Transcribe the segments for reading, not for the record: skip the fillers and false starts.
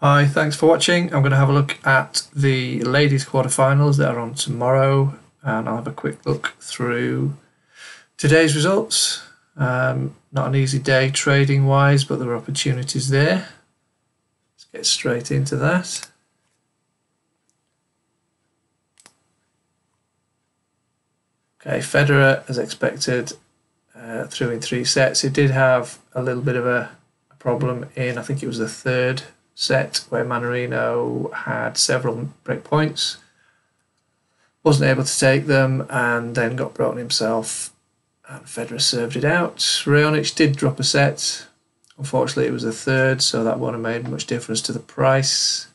Hi, thanks for watching. I'm going to have a look at the ladies quarterfinals that are on tomorrow, and I'll have a quick look through today's results. Not an easy day trading wise, but there are opportunities there. Let's get straight into that. Okay, Federer, as expected, through in 3 sets. He did have a little bit of a problem in, I think it was the third set, where Mannarino had several break points, wasn't able to take them, and then got broken himself, and Federer served it out. Raonic did drop a set. Unfortunately, it was the third, so that wouldn't have made much difference to the price.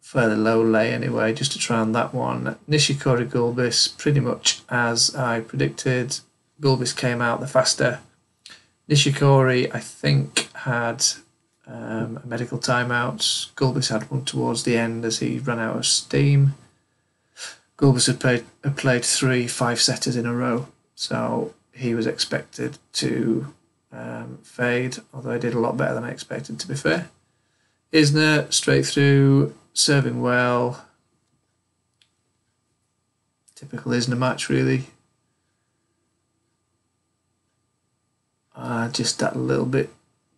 Fairly low lay anyway, just to try on that one. Nishikori Gulbis, pretty much as I predicted. Gulbis came out the faster. Nishikori, I think, had a medical timeout. Gulbis had one towards the end as he ran out of steam. Gulbis had played 3 5-setters in a row, so he was expected to fade, although he did a lot better than I expected, to be fair. Isner, straight through, serving well. Typical Isner match, really. Just that little bit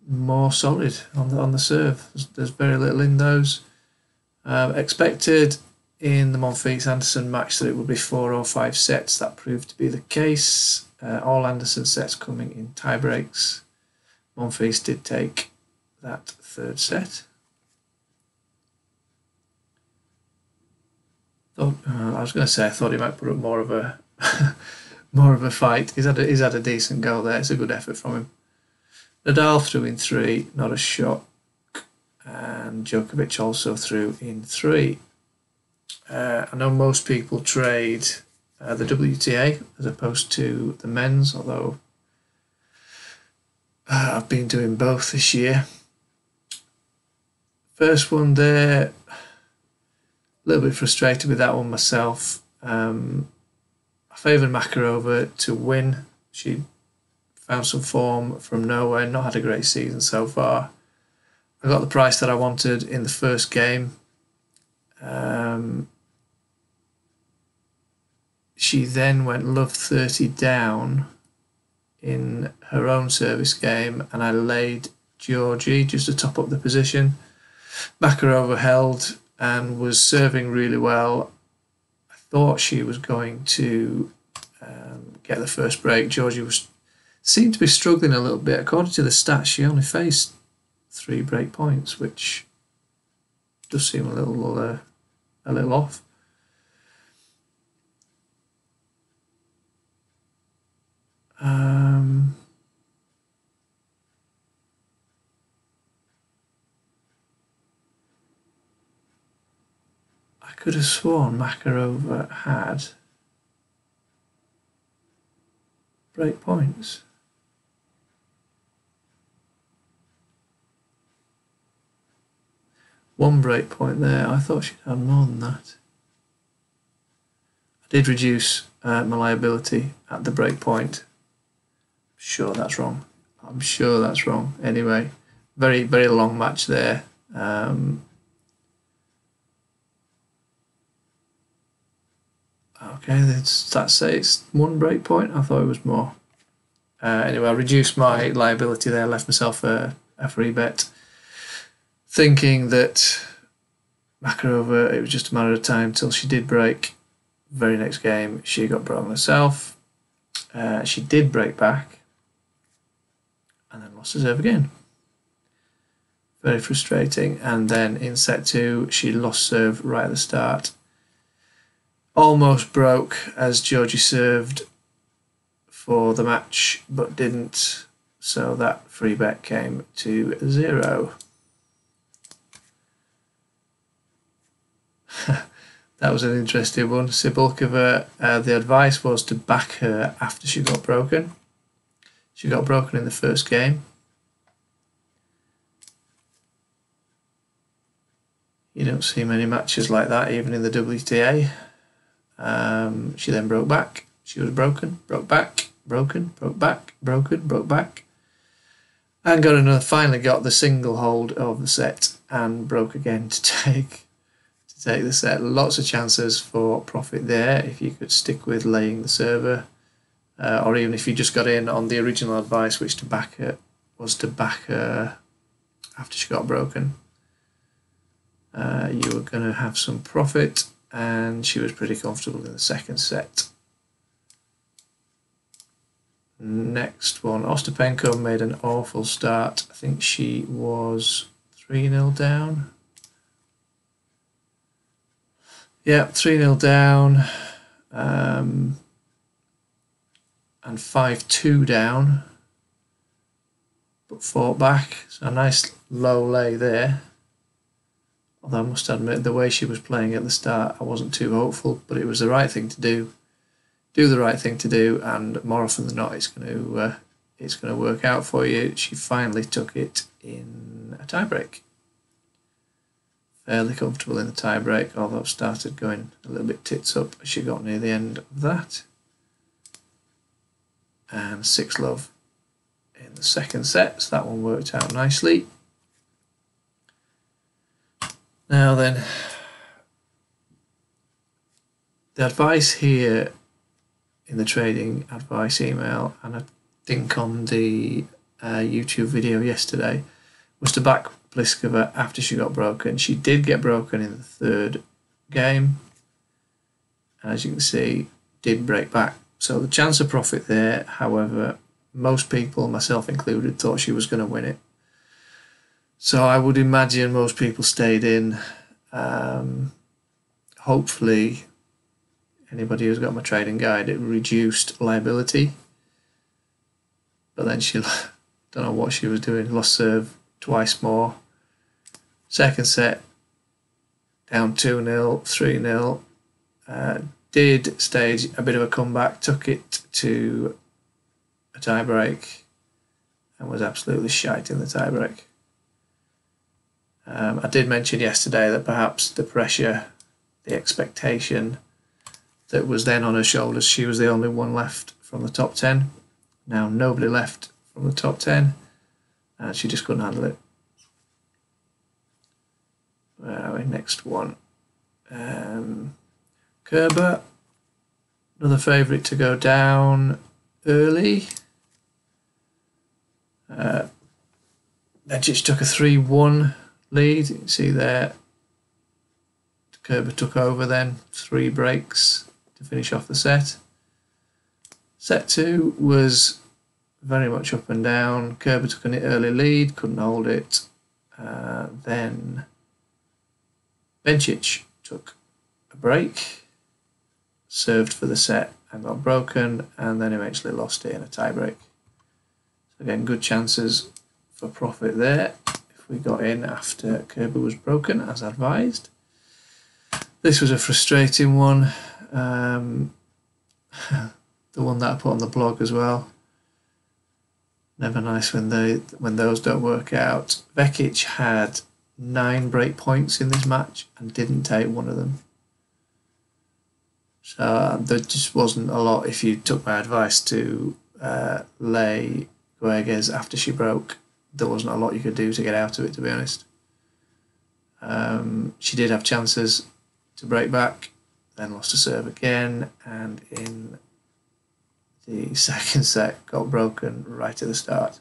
more solid on the serve. There's very little in those. Expected in the Monfils-Anderson match that it would be 4 or 5 sets. That proved to be the case. All Anderson sets coming in tie breaks. Monfils did take that third set. I was going to say I thought he might put up more of a more of a fight. He's had a decent goal there. It's a good effort from him. Nadal threw in 3, not a shock, and Djokovic also threw in 3. I know most people trade the WTA as opposed to the men's, although I've been doing both this year. First one there, a little bit frustrated with that one myself. I favoured Makarova to win. She found some form from nowhere, not had a great season so far. I got the price that I wanted in the first game. She then went love 30 down in her own service game, and I laid Georgie just to top up the position. Makarova held and was serving really well. I thought she was going to get the first break. Georgie seemed to be struggling a little bit. According to the stats, she only faced 3 break points, which does seem a little off. I could have sworn Makarova had break points. One break point there. I thought she'd had more than that. I did reduce my liability at the break point. I'm sure that's wrong. Anyway, very, very long match there. Okay, let's say it's 1 break point. I thought it was more. Anyway, I reduced my liability there, left myself a free bet, thinking that Makarova, it was just a matter of time till she did break. Very next game, she got broken herself. She did break back, and then lost the serve again. Very frustrating. And then in set 2, she lost serve right at the start. Almost broke as Georgie served for the match, but didn't. So that free bet came to 0. That was an interesting one. Cibulkova, the advice was to back her after she got broken. She got broken in the first game. You don't see many matches like that, even in the WTA. She then broke back. She was broken, broke back, broken, broke back, broken, broke back. And finally got the single hold of the set and broke again to take the set. Lots of chances for profit there if you could stick with laying the server, or even if you just got in on the original advice, which was to back her after she got broken. You were going to have some profit, and she was pretty comfortable in the second set. Next one, Ostapenko made an awful start. I think she was 3-0 down. Yeah, 3-0 down, and 5-2 down, but fought back. So a nice low lay there. Although I must admit, the way she was playing at the start, I wasn't too hopeful, but it was the right thing to do. Do the right thing to do, and more often than not, it's going to work out for you. She finally took it in a tiebreak. Fairly comfortable in the tiebreak, although started going a little bit tits up as she got near the end of that. And 6-love in the second set, so that one worked out nicely. Now then, the advice here in the trading advice email, and I think on the YouTube video yesterday, was to back Pliskova after she got broken. She did get broken in the third game, and as you can see, did break back. So the chance of profit there, however, most people, myself included, thought she was going to win it. So I would imagine most people stayed in. Hopefully, anybody who's got my trading guide, it reduced liability. But then she, don't know what she was doing, lost serve twice more. Second set, down 2-0, 3-0. Did stage a bit of a comeback, took it to a tiebreak, and was absolutely shite in the tiebreak. I did mention yesterday that perhaps the pressure, the expectation that was then on her shoulders, she was the only one left from the top 10. Now nobody left from the top 10, and she just couldn't handle it. Where are we? Next one. Kerber, another favourite to go down early. Bencic took a 3-1 lead. You can see there, Kerber took over then, 3 breaks to finish off the set. Set 2 was very much up and down. Kerber took an early lead, couldn't hold it. Then Bencic took a break, served for the set and got broken, and then eventually lost it in a tiebreak. So again, good chances for profit there if we got in after Kerber was broken, as advised. This was a frustrating one. The one that I put on the blog as well. Never nice when those don't work out. Vekic had 9 break points in this match and didn't take one of them. So there just wasn't a lot. If you took my advice to lay Guegues after she broke, there wasn't a lot you could do to get out of it, to be honest. She did have chances to break back, then lost a serve again, and in the second set got broken right at the start.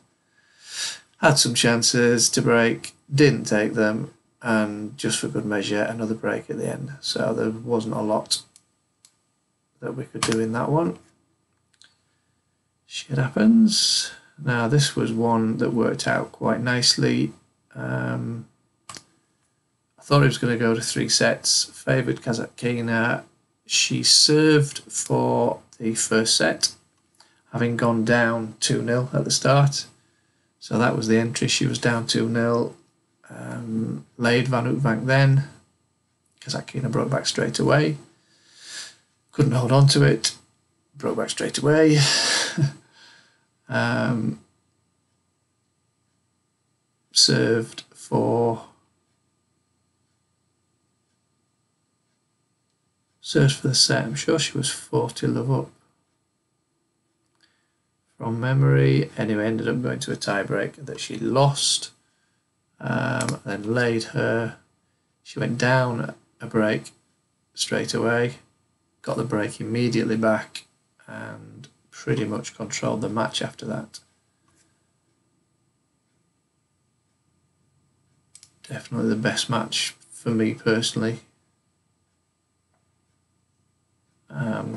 Had some chances to break, didn't take them, and just for good measure, another break at the end. So there wasn't a lot that we could do in that one. Shit happens. Now this was one that worked out quite nicely. I thought it was going to go to 3 sets. Favoured Kazatkina. She served for the first set, having gone down 2-0 at the start. So that was the entry. She was down 2-0. Laid Van Oetvank then. Kazatkina broke back straight away. Couldn't hold on to it. Broke back straight away. Served for the set. I'm sure she was 40 love up from memory. Anyway, ended up going to a tiebreak that she lost. Then laid her. She went down a break straight away, got the break immediately back, and pretty much controlled the match after that. Definitely the best match for me personally.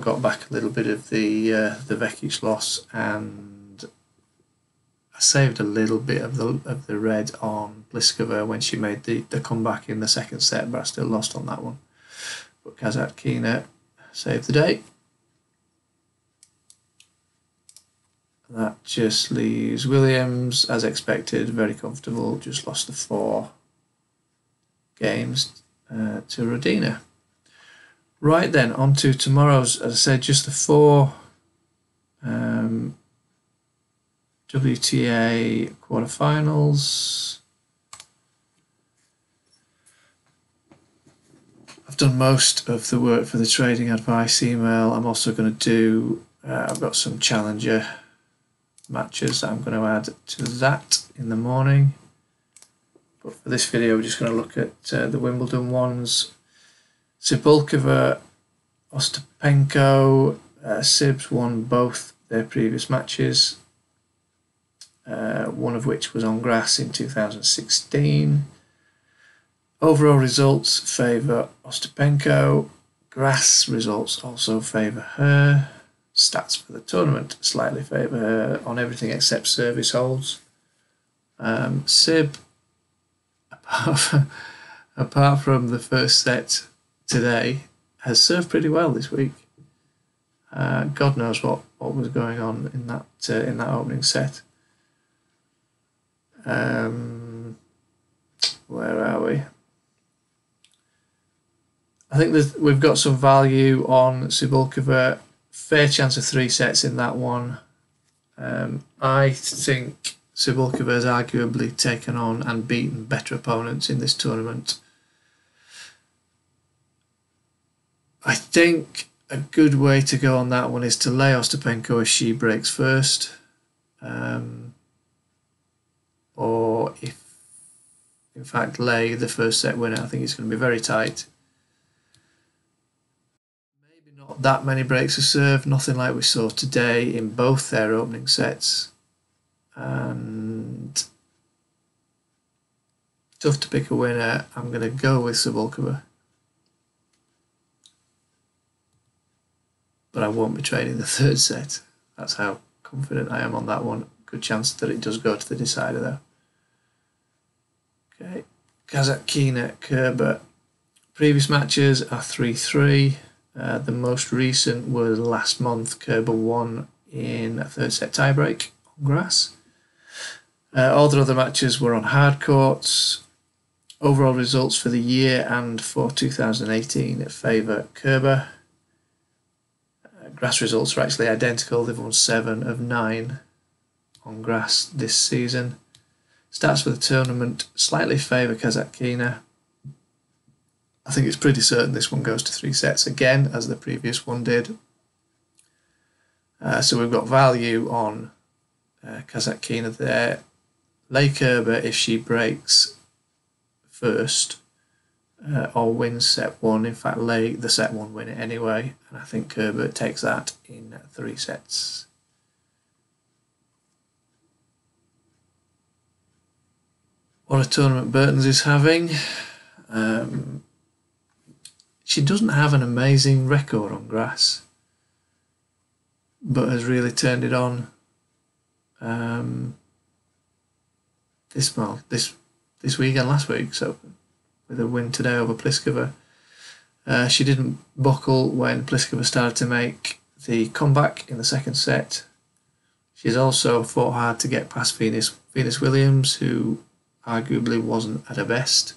Got back a little bit of the Vekic loss, and I saved a little bit of the red on Pliskova when she made the comeback in the second set, but I still lost on that one. But Kasatkina saved the day. That just leaves Williams, as expected, very comfortable, just lost the 4 games to Rodina. Right then, on to tomorrow's, as I said, just the 4 WTA quarterfinals. I've done most of the work for the trading advice email. I'm also going to do, I've got some challenger matches that I'm going to add to that in the morning. But for this video, we're just going to look at the Wimbledon ones. Cibulkova, Ostapenko, Sibs won both their previous matches, one of which was on grass in 2016. Overall results favour Ostapenko, grass results also favour her. Stats for the tournament slightly favour her on everything except service holds. Sib, apart from the first set today, has served pretty well this week. God knows what was going on in that opening set. Where are we? I think we've got some value on Cibulkova. Fair chance of 3 sets in that one. I think Cibulkova has arguably taken on and beaten better opponents in this tournament. I think a good way to go on that one is to lay Ostapenko if she breaks first. Or if, in fact, lay the first set winner. I think it's going to be very tight. Maybe not that many breaks of serve, nothing like we saw today in both their opening sets. And tough to pick a winner. I'm going to go with Cibulkova. But I won't be trading the third set. That's how confident I am on that one. Good chance that it does go to the decider though. Okay, Kasatkina, Kerber. Previous matches are 3-3. The most recent was last month. Kerber won in a third set tiebreak on grass. All the other matches were on hard courts. Overall results for the year and for 2018 favour Kerber. Grass results are actually identical. They've won 7 of 9 on grass this season. Stats for the tournament slightly favour Kasatkina. I think it's pretty certain this one goes to 3 sets again, as the previous one did. So we've got value on Kasatkina there. Lay Kerber if she breaks first or wins set 1. In fact, lay the set 1 winner anyway, and I think Kerber takes that in 3 sets. What a tournament Burton's is having. She doesn't have an amazing record on grass, but has really turned it on this week and last week. So with a win today over Pliskova. She didn't buckle when Pliskova started to make the comeback in the second set. She's also fought hard to get past Venus Williams, who arguably wasn't at her best,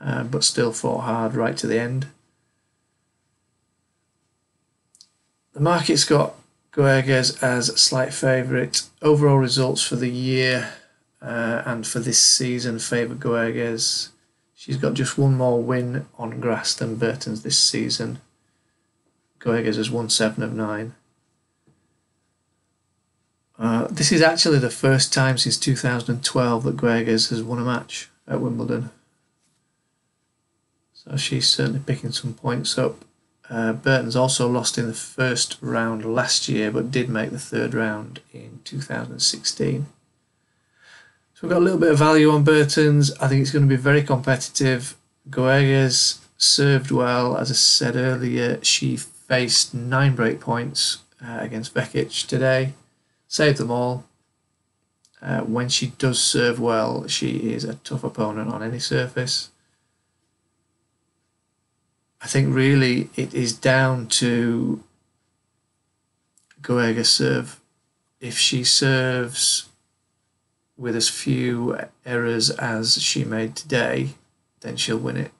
but still fought hard right to the end. The market's got Goerges as a slight favourite. Overall results for the year and for this season favour Goerges. She's got just one more win on grass than Burton's this season. Goerges has won 7 of 9. This is actually the first time since 2012 that Guegas has won a match at Wimbledon. So she's certainly picking some points up. Burton's also lost in the first round last year, but did make the third round in 2016. So we've got a little bit of value on Burton's. I think it's going to be very competitive. Guegas served well, as I said earlier. She faced 9 break points against Vekic today. Saved them all. When she does serve well, she is a tough opponent on any surface. I think really it is down to Guegas' serve. If she serves with as few errors as she made today, then she'll win it.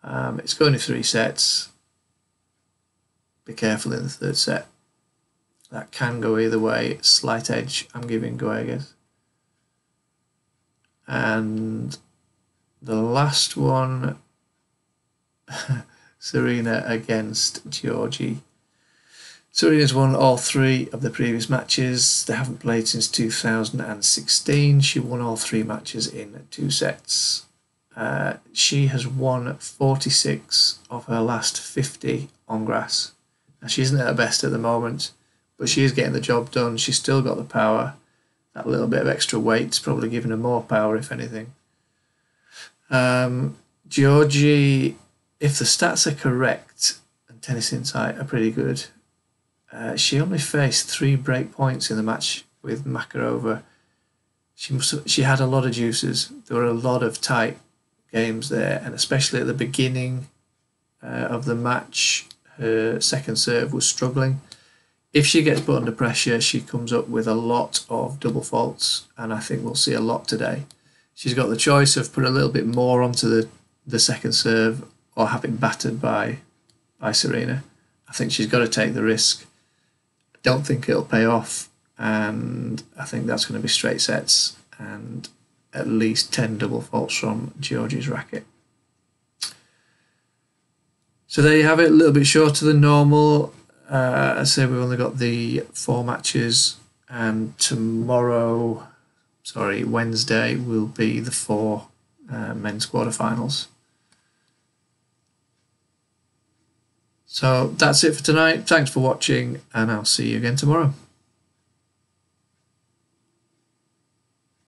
It's going to 3 sets. Be careful in the third set. That can go either way. Slight edge I'm giving Guegas. And the last one, Serena against Georgie. Serena's won all 3 of the previous matches. They haven't played since 2016. She won all 3 matches in 2 sets. She has won 46 of her last 50 on grass. Now, she isn't at her best at the moment, but she is getting the job done. She's still got the power. That little bit of extra weight's probably giving her more power, if anything. Georgie, if the stats are correct, and Tennis Insight are pretty good, she only faced 3 break points in the match with Makarova. She had a lot of juices. There were a lot of tight games there, and especially at the beginning of the match, her second serve was struggling. If she gets put under pressure, she comes up with a lot of double faults, and I think we'll see a lot today. She's got the choice of put a little bit more onto the second serve or have it battered by Serena. I think she's got to take the risk. I don't think it'll pay off, and I think that's going to be straight sets and at least 10 double faults from Georgie's racket. So there you have it, a little bit shorter than normal. I say we've only got the 4 matches, and Wednesday will be the 4 men's quarterfinals. So that's it for tonight. Thanks for watching, and I'll see you again tomorrow.